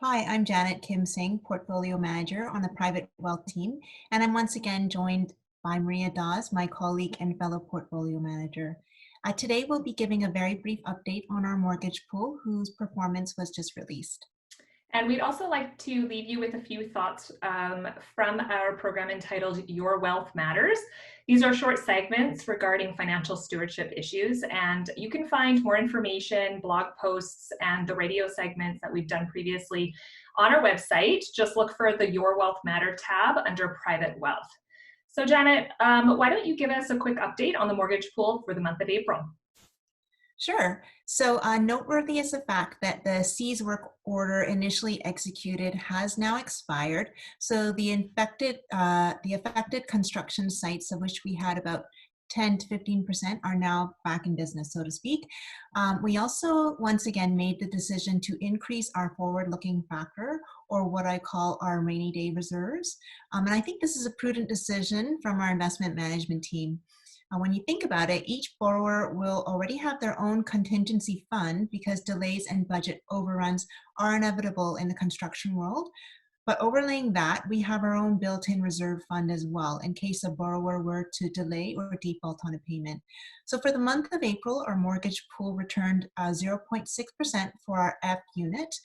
Hi, I'm Janet Kim Singh, Portfolio Manager on the Private Wealth team, and I'm once again joined by Maria Dawes, my colleague and fellow Portfolio Manager. Today, we'll be giving a very brief update on our mortgage pool, whose performance was just released. And we'd also like to leave you with a few thoughts from our program entitled Your Wealth Matters. These are short segments regarding financial stewardship issues, and you can find more information, blog posts, and the radio segments that we've done previously on our website. Just look for the Your Wealth Matter tab under Private Wealth. So Janet, why don't you give us a quick update on the mortgage pool for the month of April? Sure. So, noteworthy is the fact that the seize work order initially executed has now expired. So, the affected construction sites, of which we had about 10 to 15%, are now back in business, so to speak. We also once again made the decision to increase our forward-looking factor, or what I call our rainy day reserves. And I think this is a prudent decision from our investment management team. When you think about it, each borrower will already have their own contingency fund because delays and budget overruns are inevitable in the construction world. But overlaying that, we have our own built-in reserve fund as well in case a borrower were to delay or default on a payment. So for the month of April, our mortgage pool returned 0.6% for our F unit,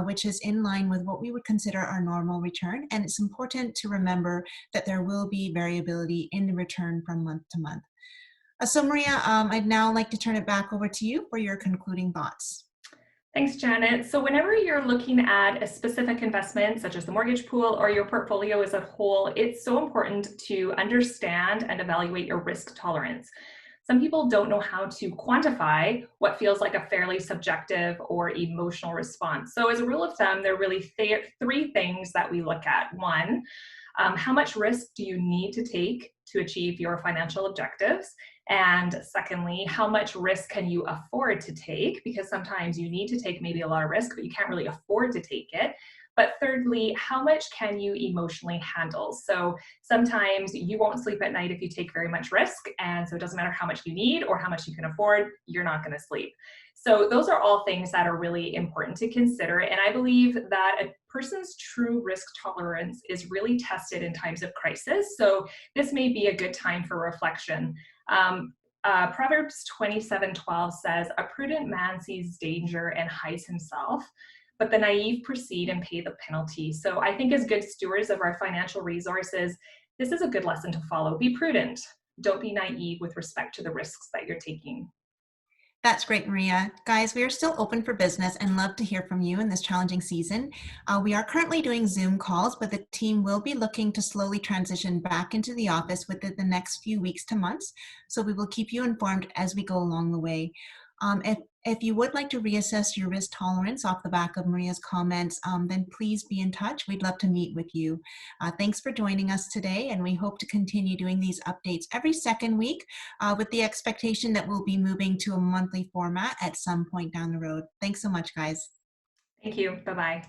which is in line with what we would consider our normal return. And it's important to remember that there will be variability in the return from month to month. So Maria, I'd now like to turn it back over to you for your concluding thoughts. Thanks, Janet. So whenever you're looking at a specific investment, such as the mortgage pool or your portfolio as a whole, it's so important to understand and evaluate your risk tolerance. Some people don't know how to quantify what feels like a fairly subjective or emotional response. So as a rule of thumb, there are really three things that we look at. One, how much risk do you need to take to achieve your financial objectives? And secondly, how much risk can you afford to take? Because sometimes you need to take maybe a lot of risk, but you can't really afford to take it. But thirdly, how much can you emotionally handle? So sometimes you won't sleep at night if you take very much risk. And so it doesn't matter how much you need or how much you can afford, you're not going to sleep. So those are all things that are really important to consider. And I believe that a person's true risk tolerance is really tested in times of crisis. So this may be a good time for reflection. Proverbs 27:12 says, "A prudent man sees danger and hides himself, but the naive proceed and pay the penalty." So I think as good stewards of our financial resources, this is a good lesson to follow. Be prudent. Don't be naive with respect to the risks that you're taking. That's great, Maria. Guys, we are still open for business and love to hear from you in this challenging season. We are currently doing Zoom calls, but the team will be looking to slowly transition back into the office within the next few weeks to months. So we will keep you informed as we go along the way. If you would like to reassess your risk tolerance off the back of Maria's comments, then please be in touch. We'd love to meet with you. Thanks for joining us today, and we hope to continue doing these updates every second week with the expectation that we'll be moving to a monthly format at some point down the road. Thanks so much, guys. Thank you. Bye-bye.